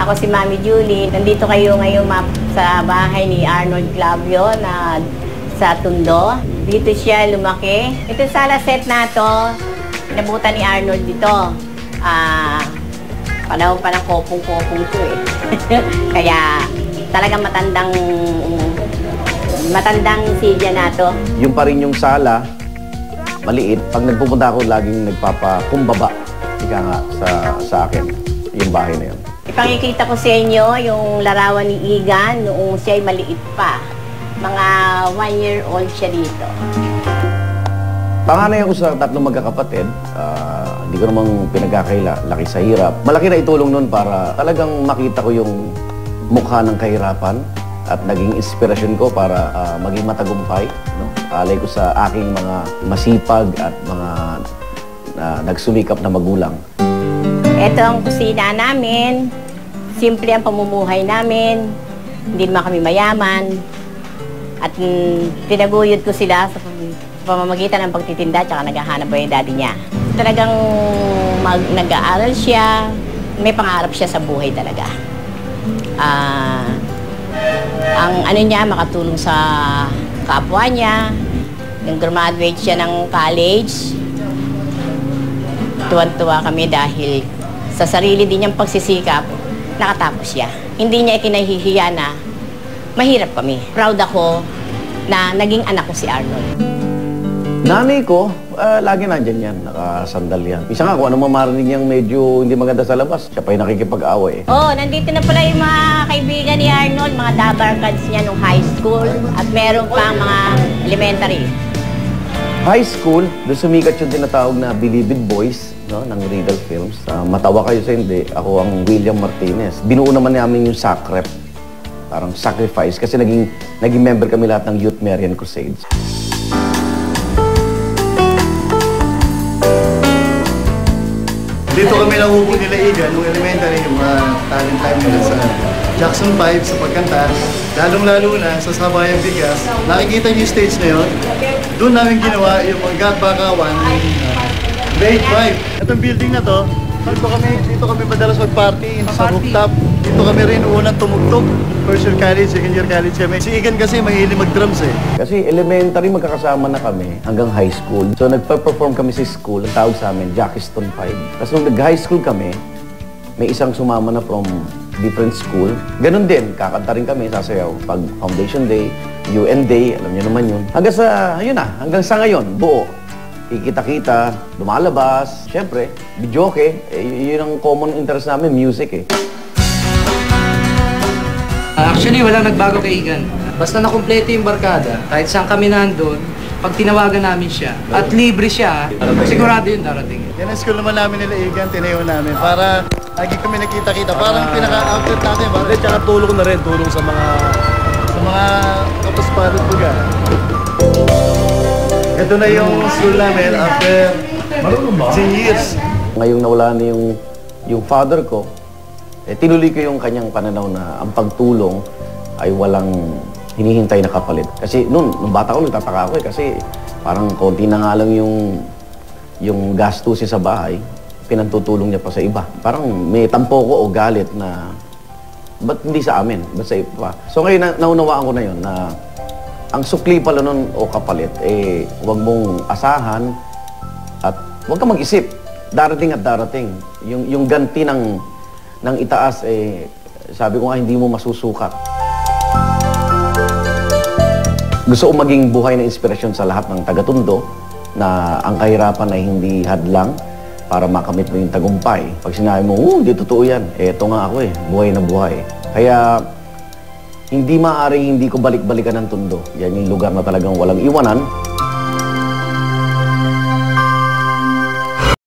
Ako si Mami Julie. Nandito kayo ngayon sa bahay ni Arnold Clavio na sa Tondo. Dito siya lumaki. Ito sala set na to, inabutan ni Arnold dito. Panahon pa ng kopong-kopong to eh. Kaya talagang matandang silya na to. Yung pa rin yung sala, maliit. Pag nagpupunta ako, laging nagpapakumbaba. Ika nga sa akin, yung bahay na yun. Ipangikita ko sa inyo yung larawan ni Igan noong siya'y maliit pa. Mga 1-year-old siya dito. Panganay ako sa tatlong magkakapatid. Hindi ko namang pinagkakaila-laki sa hirap. Malaki na itulong nun para talagang makita ko yung mukha ng kahirapan at naging inspirasyon ko para maging matagumpay. No? Alay ko sa aking mga masipag at mga nagsumikap na magulang. Ito ang kusina namin. Simple ang pamumuhay namin. Hindi naman kami mayaman. At tinaguyod ko sila sa pamamagitan ng pagtitinda at naghahanap buhay yung daddy niya. Talagang nag-aaral siya. May pangarap siya sa buhay talaga. Ang ano niya, makatulong sa kapwa niya. Nung graduate siya ng college, tuwan-tuwa kami dahil sa sarili din niyang pagsisikap, nakatapos siya. Hindi niya ikinahihiya na mahirap kami. Proud ako na naging anak ko si Arnold. Nanay ko, lagi nandyan yan, nakasandal yan. Isa nga, kung ano mamarinig niyang medyo hindi maganda sa labas, siya pa yung nakikipag-away. Nandito na pala yung mga kaibigan ni Arnold, mga dabarkads niya nung high school, at meron pa mga elementary. High school, doon sumikat yung tinatawag na Believe It Boys, no, ng Riddle Films. Matawa kayo sa hindi, ako ang William Martinez. Binuo naman namin yung SACREP, parang sacrifice, kasi naging member kami lahat ng Youth Marian Crusades. Dito kami nahubo nila Igan, nung elementary, yung mga talent time nila sa Jackson 5 sa pagkanta. Lalong-lalo na sa Sabayang Bigas. Nakikita niyo yung stage na yun. Doon namin ginawa yung mga Gatbakawan, grade 5. Itong building na to, dito kami madalas mag-party sa rooftop. Dito kami rin unang tumugtog. First year college, second year college kami. Si Igan kasi mahilig mag-drums eh. Kasi elementary magkakasama na kami hanggang high school. So nagpa-perform kami sa school, ang tawag sa amin, Jackiston 5. Tapos nung nag-high school kami, may isang sumama na from different school. Ganon din, kakanta rin kami, sasayaw. Pag Foundation Day, UN Day, alam niyo naman yun. Hanggang sa, yun na, hanggang sa ngayon, buo. Ikita-kita, lumalabas, syempre, videoke, yun ang common interest namin, music eh. Actually, walang nagbago kay Igan. Basta nakumpleto yung barkada, kahit saan kami nandun, pag tinawagan namin siya, at libre siya, sigurado yun darating. Yan ang school naman namin nila Igan, tinayo namin para lagi kami nakita-kita. Parang pinaka-outlet natin. Tsaka tulong na rin, tulong sa mga kapasparot buga. Ito na yung school namin after 10 years. Ngayong nawala na yung father ko, tinuloy ko yung kanyang pananaw na ang pagtulong ay walang hinihintay na kapalit. Kasi nung bata ko, nagtataka ako kasi parang konti na nga lang yung gastusin sa bahay, pinantutulong niya pa sa iba. Parang may tampo ko o galit na, ba't hindi sa amin? Ba't sa iba? So ngayon, naunawaan ko na yun na ang sukli pala nun o kapalit, huwag mong asahan at huwag kang mag-isip. Darating at darating. Yung ganti ng itaas, sabi ko nga, hindi mo masusukat. Gusto ko maging buhay na inspirasyon sa lahat ng taga-Tondo na ang kahirapan ay hindi hadlang para makamit mo yung tagumpay. Pag sinabi mo, di totoo yan. Eto nga ako buhay na buhay. Kaya, hindi maaaring hindi ko balik-balikan ng Tondo. Yan yung lugar na talagang walang iwanan.